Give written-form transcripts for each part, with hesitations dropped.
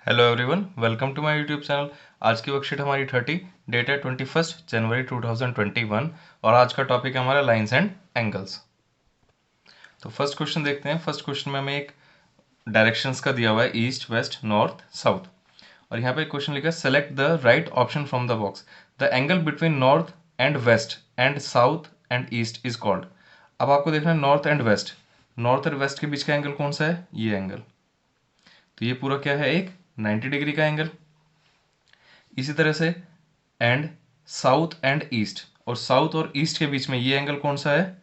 Hello everyone, welcome to my YouTube channel. आज की worksheet हमारी 30, डेट है 21 जनवरी 2021 और आज का टॉपिक है हमारा लाइंस एंड एंगल्स। तो फर्स्ट क्वेश्चन देखते हैं। फर्स्ट क्वेश्चन में हमें एक डायरेक्शंस का दिया हुआ है, ईस्ट, वेस्ट, नॉर्थ, साउथ। और यहाँ पे क्वेश्चन लिखा है, select the right option from the box. The angle between north and west and south and east is called. अब आपको देखना है नॉर्थ एंड वेस्ट। नॉर्थ और वेस्ट के बीच का एंगल कौन सा है? ये एंगल। तो ये पूरा क्या है? एक 90 डिग्री का एंगल। इसी तरह से एंड साउथ एंड ईस्ट, और साउथ और ईस्ट के बीच में ये एंगल कौन सा है?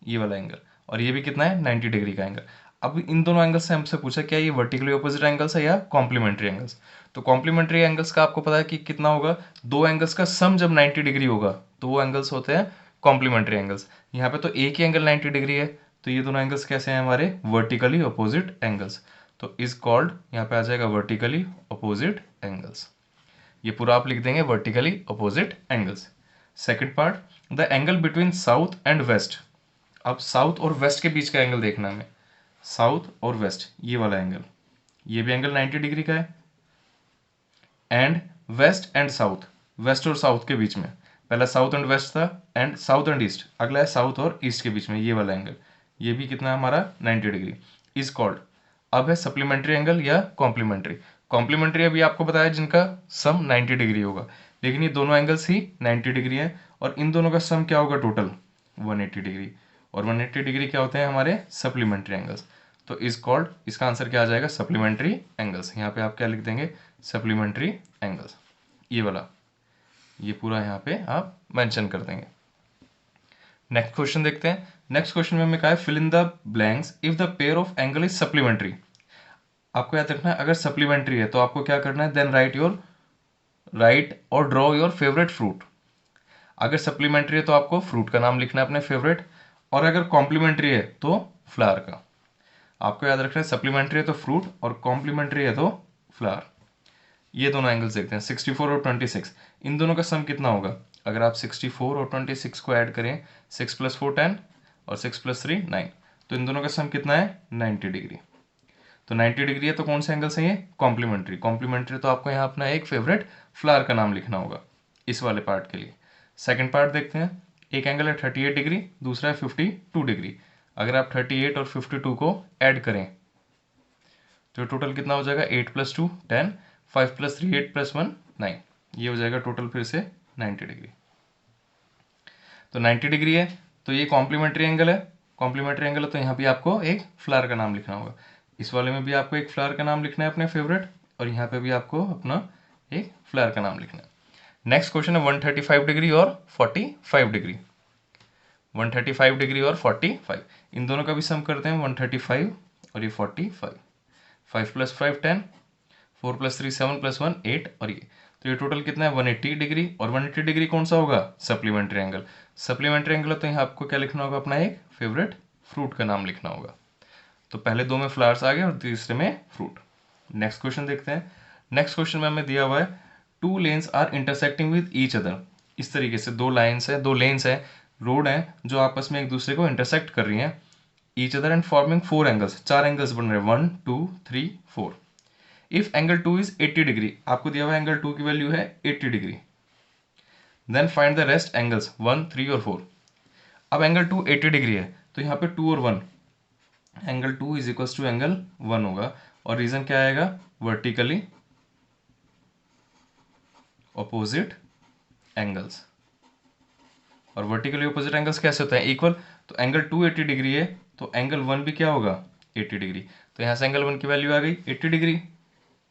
ये वाला एंगल। और ये भी कितना है? 90 डिग्री का एंगल। अब इन दोनों एंगल्स से हमसे पूछा क्या ये वर्टिकली ऑपोजिट एंगल्स है या कॉम्प्लीमेंट्री एंगल्स। तो कॉम्प्लीमेंट्री एंगल्स का आपको पता है कि कितना होगा? दो एंगल्स का सम जब 90 डिग्री होगा तो वो एंगल्स होते हैं कॉम्प्लीमेंट्री एंगल्स। यहाँ पे तो एक ही एंगल 90 डिग्री है, तो ये दोनों एंगल्स कैसे हैं? हमारे वर्टिकली ऑपोजिट एंगल्स। तो इज कॉल्ड, यहाँ पे आ जाएगा वर्टिकली ऑपोजिट एंगल्स। ये पूरा आप लिख देंगे vertically opposite angles. Second part, the angle between south and west. अब साउथ और वेस्ट के बीच का एंगल देखना है हमें। साउथ और वेस्ट, ये वाला एंगल, ये भी एंगल 90 डिग्री का है। And west and south, west और साउथ के बीच में, पहला साउथ एंड वेस्ट था, एंड साउथ एंड ईस्ट, अगला है साउथ और ईस्ट के बीच में ये वाला एंगल, ये भी कितना है हमारा? 90 डिग्री। इज कॉल्ड, अब है सप्लीमेंट्री एंगल या कॉम्प्लीमेंट्री। कॉम्प्लीमेंट्री अभी आपको बताया जिनका सम 90 डिग्री होगा, लेकिन ये दोनों एंगल्स ही 90 डिग्री है और इन दोनों का सम क्या होगा? Total 180 degree. और 180 डिग्री क्या होते हैं? हमारे सप्लीमेंट्री एंगल्स। तो इज कॉल्ड, इसका आंसर क्या आ जाएगा? Supplementary angles. यहाँ पे आप क्या लिख देंगे? सप्लीमेंट्री एंगल्स, ये वाला, ये पूरा यहाँ पे आप मेंशन कर देंगे। नेक्स्ट क्वेश्चन देखते हैं। नेक्स्ट क्वेश्चन में हमें कहा है, fill in the blanks if the pair of angle is supplementary. आपको याद रखना है अगर सप्लीमेंट्री है तो आपको क्या करना है? देन राइट और ड्रॉ योर फेवरेट फ्रूट। अगर सप्लीमेंट्री है तो आपको फ्रूट का नाम लिखना है अपने फेवरेट, और अगर कॉम्प्लीमेंट्री है तो फ्लावर का। आपको याद रखना है सप्लीमेंट्री है तो फ्रूट और कॉम्प्लीमेंट्री है तो फ्लावर। ये दोनों एंगल्स देखते हैं, 64 और 26। इन दोनों का सम कितना होगा? अगर आप 64 और 26 को ऐड करें, 6 + 4 10 और 6 + 3 9, तो इन दोनों का सम कितना है? 90 डिग्री। तो 90 डिग्री है तो कौन सा एंगल सही है? कॉम्प्लीमेंट्री। कॉम्प्लीमेंट्री तो आपको यहाँ अपना एक फेवरेट फ्लावर का नाम लिखना होगा इस वाले पार्ट के लिए। सेकंड पार्ट देखते हैं। एक एंगल है 38 डिग्री, दूसरा है 52 डिग्री। अगर आप 38 और 52 को ऐड करें तो टोटल कितना हो जाएगा? 8 + 2 10, 5 + 3 8 + 1 9। ये हो जाएगा टोटल फिर से 90 डिग्री। तो 90 डिग्री है तो ये कॉम्प्लीमेंट्री एंगल है। कॉम्प्लीमेंट्री एंगल है तो यहाँ भी आपको एक फ्लावर का नाम लिखना होगा। इस वाले में भी आपको एक फ्लावर का नाम लिखना है अपने फेवरेट, और यहाँ पे भी आपको अपना एक फ्लावर का नाम लिखना है। नेक्स्ट क्वेश्चन है 135 डिग्री और 45 डिग्री। 135 डिग्री और 45, इन दोनों का भी सम करते हैं। 135 और ये 45, 5 + 5 10, 4 + 3 7 + 1 8, और ये तो ये टोटल कितना है? 180 डिग्री। और 180 डिग्री कौन सा होगा? Supplementary angle. सप्लीमेंट्री एंगल तो यहाँ आपको क्या लिखना होगा? अपना एक फेवरेट फ्रूट का नाम लिखना होगा। तो पहले दो में फ्लावर्स आ गए और तीसरे में फ्रूट। नेक्स्ट क्वेश्चन देखते हैं। नेक्स्ट क्वेश्चन में हमें दिया हुआ है, two lines are intersecting with each other. इस तरीके से दो लाइन्स है, दो लेन्स है, रोड है जो आपस में एक दूसरे को इंटरसेक्ट कर रही हैं, each other and forming 4 angles, 4 angles बन रहे हैं, 1 2 3 4। इफ एंगल 2 इज 80 डिग्री, आपको दिया हुआ एंगल 2 की वैल्यू है 80 degree, then find the rest angles 1 3 और 4। अब एंगल 2 80 डिग्री है तो यहाँ पे 2 और 1, angle 2 is equal to angle 1 होगा। और रीजन क्या आएगा? Vertically opposite angles. और वर्टिकली ऑपोजिट एंगल्स कैसे होते हैं? इक्वल। तो एंगल 2 80 डिग्री है तो एंगल 1 भी क्या होगा? 80 डिग्री। तो यहाँ से एंगल 1 की वैल्यू आ गई 80 डिग्री,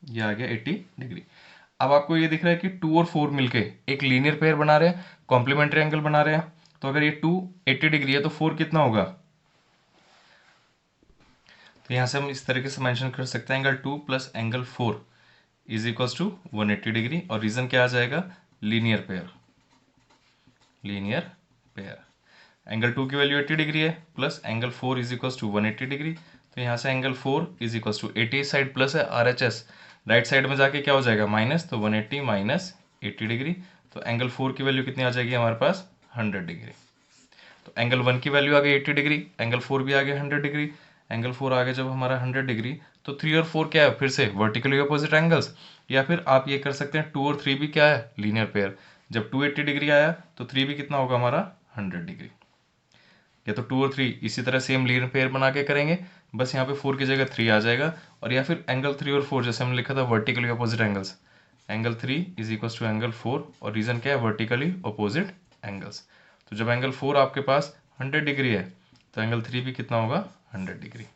ये आ गया 80 डिग्री। अब आपको ये दिख रहा है कि 2 और 4 मिलके एक लीनियर पेयर बना रहे हैं, कॉम्प्लीमेंट्री एंगल बना रहे हैं। तो अगर ये 2 80 डिग्री है तो 4 कितना होगा? तो यहाँ से हम इस तरीके से मेंशन कर सकते हैं, angle 2 + angle 4 is equal to 180 degree. और रीजन क्या आ जाएगा? Linear pair. Linear pair, angle 2 की वैल्यू 80 डिग्री है, plus angle 4 is equal to 180 degree. तो यहाँ से angle 4 is equal to 80 side plus है, RHS राइट साइड में जाके क्या हो जाएगा? माइनस। तो 180 माइनस 80 डिग्री। तो एंगल 4 की वैल्यू कितनी आ जाएगी हमारे पास? 100 डिग्री। तो एंगल 1 की वैल्यू आ गई 80 डिग्री, एंगल 4 भी आ गया 100 डिग्री। एंगल 4 आ गया जब हमारा 100 डिग्री, तो तो 3 और 4 क्या है, फिर से वर्टिकली अपोजिट एंगल्स। या फिर आप ये कर सकते हैं 2 और 3 भी क्या है, लीनियर पेयर। जब 280 डिग्री आया तो 3 भी कितना होगा हमारा, 100 डिग्री। या तो 2 और 3 इसी तरह सेम लीनियर पेयर बना के करेंगे, बस यहाँ पे 4 की जगह 3 आ जाएगा। और या फिर एंगल 3 और 4 जैसे हमने लिखा था vertically opposite angles, angle 3 is equal to angle 4, और रीजन क्या है, वर्टिकली अपोजिट एंगल्स। तो जब एंगल 4 आपके पास 100 डिग्री है तो एंगल 3 भी कितना होगा, 100 डिग्री।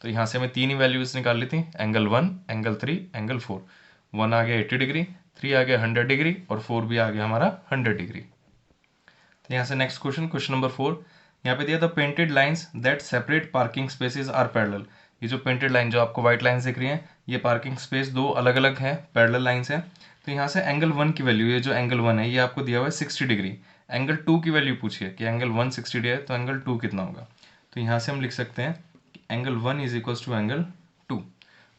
तो यहाँ से हमें 3 ही वैल्यूज निकाल ली थी, एंगल 1, एंगल 3, एंगल 4। 1 आ गया 80 डिग्री, 3 आ गया 100 डिग्री, और 4 भी आ गया हमारा 100 डिग्री। तो यहाँ से नेक्स्ट क्वेश्चन, क्वेश्चन नंबर 4, यहाँ पे दिया था painted lines that separate parking spaces are parallel. ये जो पेंटेड लाइन, जो आपको व्हाइट लाइंस दिख रही हैं, ये पार्किंग स्पेस दो अलग अलग हैं, पैरेलल लाइंस हैं। तो यहाँ से एंगल 1 की वैल्यू, ये जो एंगल 1 है ये आपको दिया हुआ है 60 डिग्री। एंगल 2 की वैल्यू पूछिए कि एंगल 1 60 डिग्री है तो एंगल 2 कितना होगा। तो यहाँ से हम लिख सकते हैं angle 1 is equal to angle 2।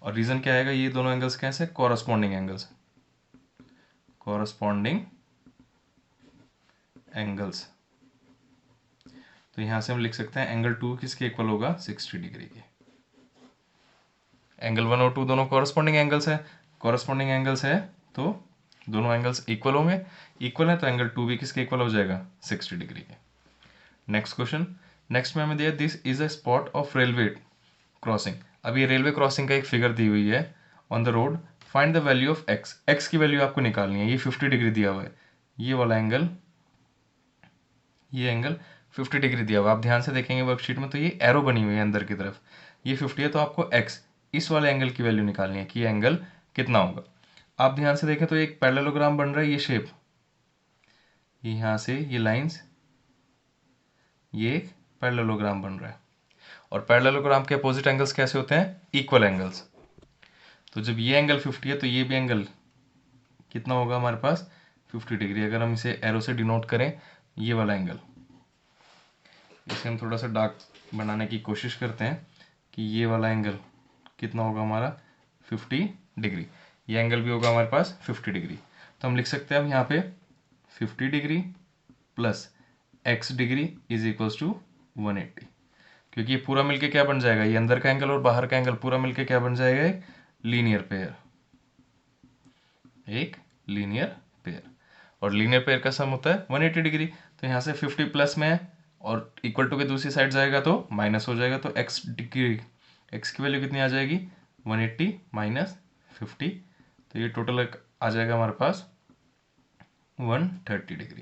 और रीजन क्या आएगा, ये दोनों एंगल्स कैसे, कॉरस्पॉन्डिंग एंगल्स, कॉरस्पॉन्डिंग एंगल्स। तो यहां से हम लिख सकते हैं एंगल 2 किसके इक्वल होगा, 60 डिग्री के। एंगल 1 और 2 दोनों कॉरस्पॉन्डिंग एंगल्स है, कॉरस्पॉन्डिंग एंगल्स है तो दोनों एंगल्स इक्वल होंगे, इक्वल है तो एंगल 2 भी किसके इक्वल हो जाएगा, 60 डिग्री के। नेक्स्ट क्वेश्चन, नेक्स्ट में हमें दिया this is a spot of railway crossing. अब ये रेलवे क्रॉसिंग का एक फिगर दी हुई है on the road, find the value of x. X की वैल्यू आपको निकालनी है, ये 50 डिग्री दिया हुआ है, ये वाला एंगल, ये एंगल 50 डिग्री दिया हुआ। आप ध्यान से देखेंगे वर्कशीट में तो ये एरो बनी हुई है अंदर की तरफ, ये 50 है, तो आपको एक्स इस वाले एंगल की वैल्यू निकालनी है कि ये एंगल कितना होगा। आप ध्यान से देखें तो एक पैरेललोग्राम बन रहा है, ये शेप, यहाँ से ये लाइंस, ये एक पैरेललोग्राम बन रहा है। और पैरेललोग्राम के अपोजिट एंगल्स कैसे होते हैं, इक्वल एंगल्स। तो जब ये एंगल 50 है तो ये भी एंगल कितना होगा हमारे पास, 50 डिग्री। अगर हम इसे एरो से डिनोट करें, ये वाला एंगल, इसे हम थोड़ा सा डार्क बनाने की कोशिश करते हैं कि ये वाला एंगल कितना होगा हमारा, 50 डिग्री। ये एंगल भी होगा हमारे पास 50 डिग्री। तो हम लिख सकते हैं अब यहाँ पे 50 degree plus x degree is equals to 180, क्योंकि ये पूरा मिलके क्या बन जाएगा, ये अंदर का एंगल और बाहर का एंगल पूरा मिलके क्या बन जाएगा, एक लीनियर पेयर, एक लीनियर पेयर। और लीनियर पेयर का सम होता है 180 डिग्री। तो यहाँ से 50 प्लस में है और इक्वल टू के दूसरी साइड जाएगा तो माइनस हो जाएगा, तो एक्स डिग्री, एक्स की वैल्यू कितनी आ जाएगी, 180 माइनस 50, तो ये टोटल आ जाएगा हमारे पास 130 डिग्री।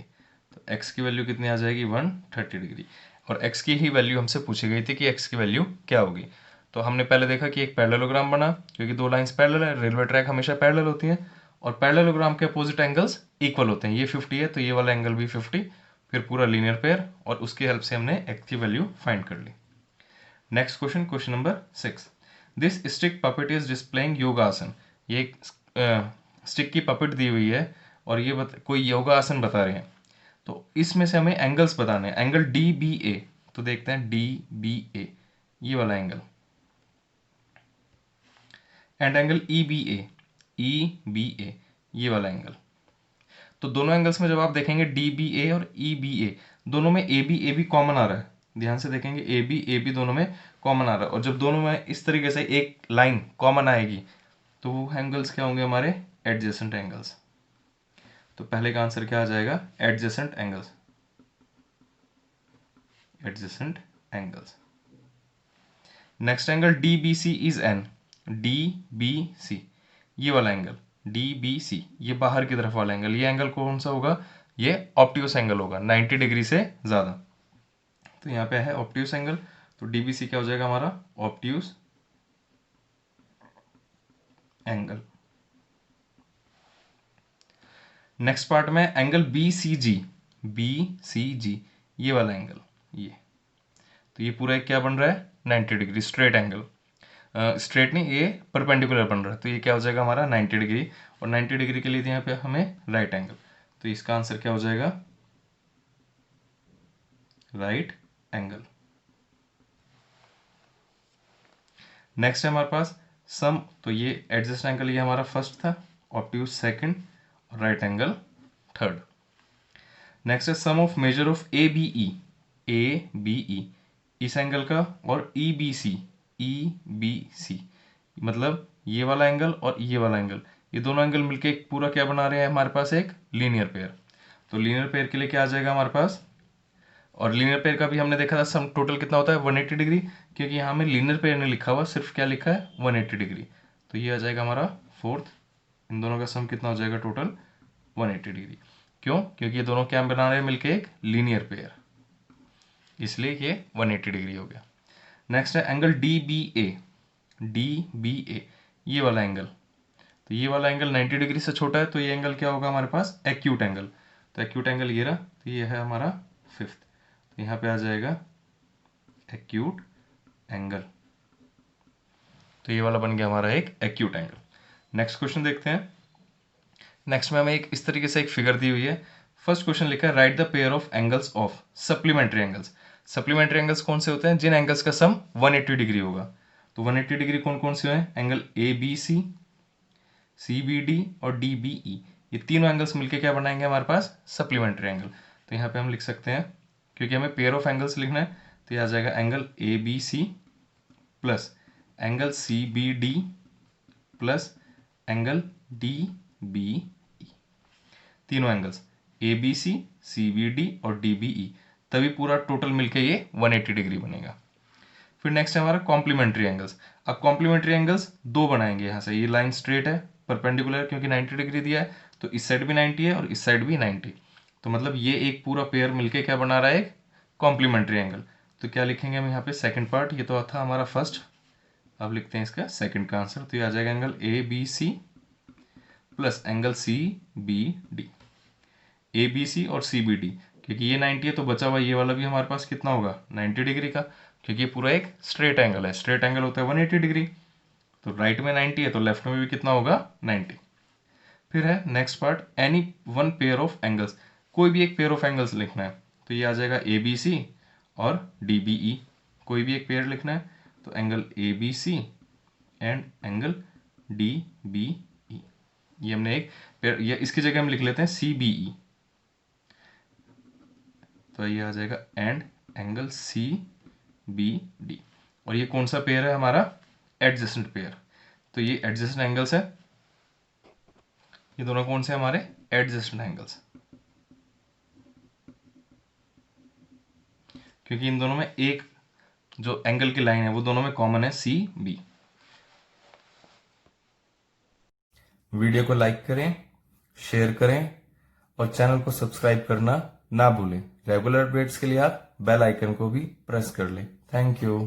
तो एक्स की वैल्यू कितनी आ जाएगी, 130 डिग्री। और एक्स की ही वैल्यू हमसे पूछी गई थी कि एक्स की वैल्यू क्या होगी। तो हमने पहले देखा कि एक पैरेललोग्राम बना, क्योंकि दो लाइंस पैरेलल है, रेलवे ट्रैक हमेशा पैरेलल होती हैं, और पैरेललोग्राम के अपोजिट एंगल्स इक्वल होते हैं। ये 50 है तो ये वाला एंगल भी 50, फिर पूरा लीनियर पेयर, और उसकी हेल्प से हमने एक्स की वैल्यू फाइंड कर ली। Next question, question number 6, this stick puppet is displaying yoga asan. ये एक स्टिक की पपेट दी हुई है और ये कोई योगा आसन बता रहे हैं। तो इसमें से हमें एंगल्स बताने हैं, एंगल डी बी ए। तो देखते हैं डी बी ए, ये वाला angle, and angle E B A, E B A, ये वाला एंगल। तो दोनों एंगल्स में जब आप देखेंगे डी बी ए और ई बी ए, दोनों में ए बी कॉमन आ रहा है। ध्यान से देखेंगे ए बी दोनों में कॉमन आ रहा है, और जब दोनों में इस तरीके से एक लाइन कॉमन आएगी तो वो एंगल्स क्या होंगे हमारे, एडजेसेंट एंगल्स। तो पहले का आंसर क्या आ जाएगा, adjacent angles, adjacent angles. Next angle D B C is an, D B C, ये वाला एंगल डी बी सी, ये बाहर की तरफ वाला एंगल, ये एंगल कौन सा होगा, ये ऑब्ट्यूस एंगल होगा, 90 डिग्री से ज़्यादा। तो यहाँ पे है ऑब्ट्यूस एंगल, तो डी बी सी क्या हो जाएगा हमारा, ऑब्ट्यूस एंगल। नेक्स्ट पार्ट में एंगल बी सी जी, बी सी जी, ये वाला एंगल, ये, तो ये पूरा एक क्या बन रहा है, 90 डिग्री स्ट्रेट एंगल। स्ट्रेट नहीं, ये परपेंडिकुलर बन रहा है, तो ये क्या हो जाएगा हमारा 90 डिग्री। और 90 डिग्री के लिए यहाँ पे हमें राइट एंगल, तो इसका आंसर क्या हो जाएगा, राइट एंगल। नेक्स्ट है हमारे पास सम, तो ये एडजस्ट एंगल ये हमारा फर्स्ट था, ऑब्ट्यूस सेकंड, और राइट एंगल थर्ड। नेक्स्ट है sum of measure of A B E, A B E, इस एंगल का, और E B C, E B C, मतलब ये वाला एंगल और ये वाला एंगल, ये दोनों एंगल मिलके एक पूरा क्या बना रहे हैं हमारे पास, एक लीनियर पेयर। तो लीनियर पेयर के लिए क्या आ जाएगा हमारे पास, और लीनियर पेयर का भी हमने देखा था सम टोटल कितना होता है 180 डिग्री, क्योंकि यहाँ में लीनियर पेयर नहीं लिखा हुआ, सिर्फ क्या लिखा है 180 डिग्री। तो ये आ जाएगा हमारा फोर्थ, इन दोनों का सम कितना हो जाएगा टोटल 180 डिग्री। क्यों? क्योंकि ये दोनों क्या बना रहे हैं मिलके एक लीनियर पेयर, इसलिए ये 180 डिग्री हो गया। नेक्स्ट है angle D B A. D B A ये वाला एंगल, तो ये वाला एंगल 90 डिग्री से छोटा है, तो ये एंगल क्या होगा हमारे पास, एक्यूट एंगल। तो एक्यूट एंगल ये रहा, तो ये है हमारा फिफ्थ, तो यहाँ पे आ जाएगा एक्यूट एंगल। तो ये वाला बन गया हमारा एक एक्यूट एंगल। नेक्स्ट क्वेश्चन देखते हैं। नेक्स्ट में हमें एक इस तरीके से एक फिगर दी हुई है। फर्स्ट क्वेश्चन लिखा है right the pair of angles of supplementary angles. Supplementary angles कौन से होते हैं, जिन एंगल्स का सम 180 डिग्री होगा। तो 180 डिग्री कौन कौन से हैं, angle A B C, C B D और डी बी ई, ये तीनों एंगल्स मिलके क्या बनाएंगे हमारे पास, सप्लीमेंट्री एंगल। तो यहाँ पे हम लिख सकते हैं, क्योंकि हमें पेयर ऑफ एंगल्स लिखना है, तो ये आ जाएगा angle A B C plus angle C B D plus angle D B E, तीनों angles A B C B D और डी बी ई, तभी पूरा टोटल मिलके ये 180 डिग्री बनेगा। फिर नेक्स्ट है हमारा कॉम्प्लीमेंट्री एंगल्स। अब कॉम्प्लीमेंट्री एंगल्स दो बनाएंगे यहाँ से, ये लाइन स्ट्रेट है परपेंडिकुलर क्योंकि 90 डिग्री दिया है, तो इस साइड भी 90 है और इस साइड भी 90, तो मतलब ये एक पूरा पेयर मिलके क्या बना रहा है, एक कॉम्प्लीमेंट्री एंगल। तो क्या लिखेंगे हम यहाँ पे, सेकंड पार्ट, ये तो था हमारा फर्स्ट, अब लिखते हैं इसका सेकंड का आंसर। तो ये आ जाएगा angle A B C plus angle C B D. A B C और सी बी डी, क्योंकि ये 90 है तो बचा हुआ ये वाला भी हमारे पास कितना होगा 90 डिग्री का, क्योंकि ये पूरा एक स्ट्रेट एंगल है, स्ट्रेट एंगल होता है 180 डिग्री। तो राइट में 90 है तो लेफ्ट में भी कितना होगा 90। फिर है next part, any one pair of angles, कोई भी एक पेयर ऑफ एंगल्स लिखना है। तो ये आ जाएगा ए बी सी और डी बी ई, कोई भी एक पेयर लिखना है, तो angle A B C and angle D B E, ये हमने एक पेयर, ये इसकी जगह हम लिख लेते हैं सी बी ई। तो ये आ जाएगा and angle C B D, और ये कौन सा पेयर है हमारा, एडजेसेंट पेयर। तो ये एडजेसेंट एंगल्स है, ये दोनों कौन से हमारे एडजेसेंट एंगल्स, क्योंकि इन दोनों में एक जो एंगल की लाइन है वो दोनों में कॉमन है सी बी। वीडियो को लाइक करें, शेयर करें और चैनल को सब्सक्राइब करना ना भूलें। रेगुलर अपडेट्स के लिए आप बेल आइकन को भी प्रेस कर लें। Thank you.